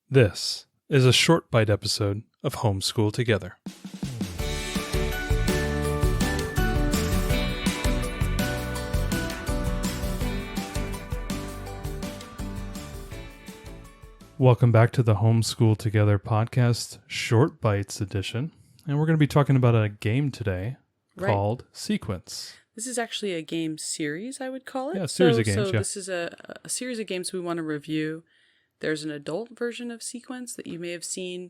This is a short bite episode of Homeschool Together. Welcome back to the Homeschool Together podcast, Short Bites edition. And we're going to be talking about a game today called Sequence. This is actually a game series, I would call it. Yeah, a series of games, So this is a series of games we want to review. There's an adult version of Sequence that you may have seen.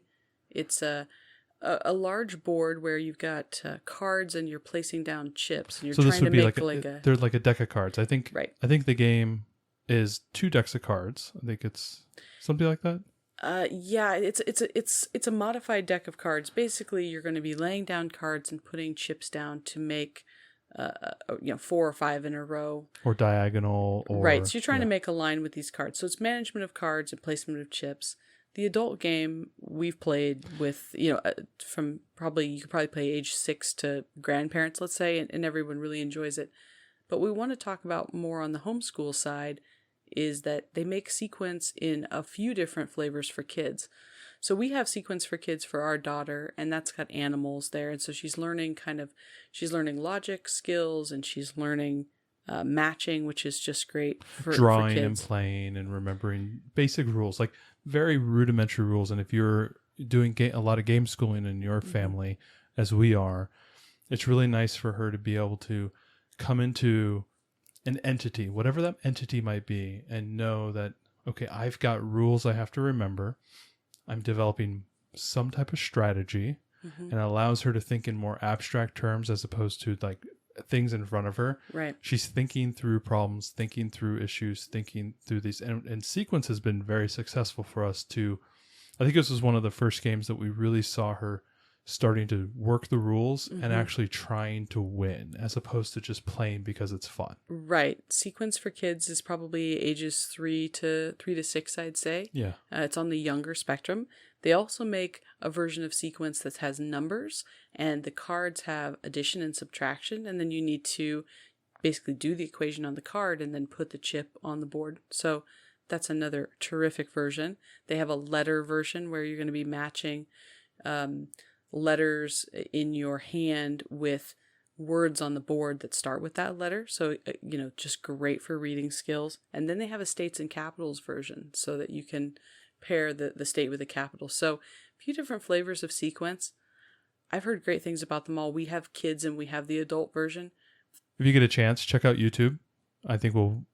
It's a large board where you've got cards and you're placing down chips. And you're trying to make they're like a deck of cards. I think the game is 2 decks of cards. I think it's something like that. Yeah, it's a modified deck of cards. Basically, you're going to be laying down cards and putting chips down to make 4 or 5 in a row, or diagonal, or right. So you're trying to make a line with these cards. So it's management of cards and placement of chips. The adult game we've played with, from you could probably play age 6 to grandparents, let's say, and everyone really enjoys it. But we want to talk about more on the homeschool side is that they make Sequence in a few different flavors for kids. So we have Sequence for Kids for our daughter, and that's got animals there. And so she's learning logic skills, and she's learning matching, which is just great for drawing for and playing and remembering basic rules, like very rudimentary rules. And if you're doing a lot of game schooling in your family, as we are, it's really nice for her to be able to come into an entity, whatever that entity might be, and know that, okay, I've got rules I have to remember. I'm developing some type of strategy, and it allows her to think in more abstract terms as opposed to like things in front of her. Right. She's thinking through problems, thinking through issues, thinking through these. And Sequence has been very successful for us to, I think this was one of the first games that we really saw her starting to work the rules and actually trying to win as opposed to just playing because it's fun. Right. Sequence for Kids is probably ages 3 to 6, I'd say. Yeah. It's on the younger spectrum. They also make a version of Sequence that has numbers, and the cards have addition and subtraction, and then you need to basically do the equation on the card and then put the chip on the board. So that's another terrific version. They have a letter version where you're going to be matching letters in your hand with words on the board that start with that letter. So, just great for reading skills. And then they have a states and capitals version so that you can pair the state with the capital. So a few different flavors of Sequence. I've heard great things about them all. We have kids and we have the adult version. If you get a chance, check out YouTube. I think we'll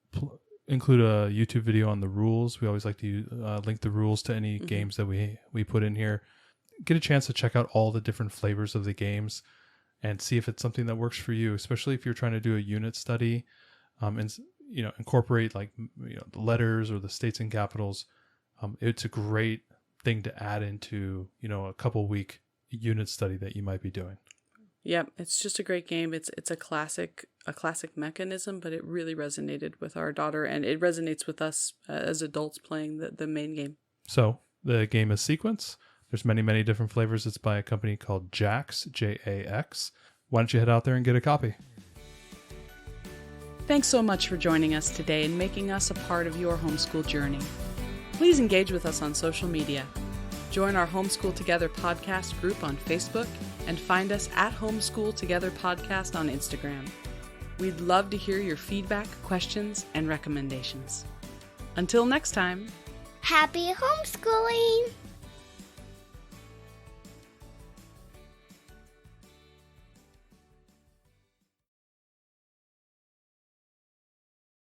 include a YouTube video on the rules. We always like to link the rules to any games that we put in here. Get a chance to check out all the different flavors of the games and see if it's something that works for you, especially if you're trying to do a unit study and incorporate the letters or the states and capitals. It's a great thing to add into a couple week unit study that you might be doing. Yeah, it's just a great game. It's a classic mechanism, but it really resonated with our daughter, and it resonates with us as adults playing the main game. So the game is Sequence. There's many, many different flavors. It's by a company called JAX, JAX. Why don't you head out there and get a copy? Thanks so much for joining us today and making us a part of your homeschool journey. Please engage with us on social media. Join our Homeschool Together podcast group on Facebook and find us at Homeschool Together Podcast on Instagram. We'd love to hear your feedback, questions, and recommendations. Until next time, happy homeschooling!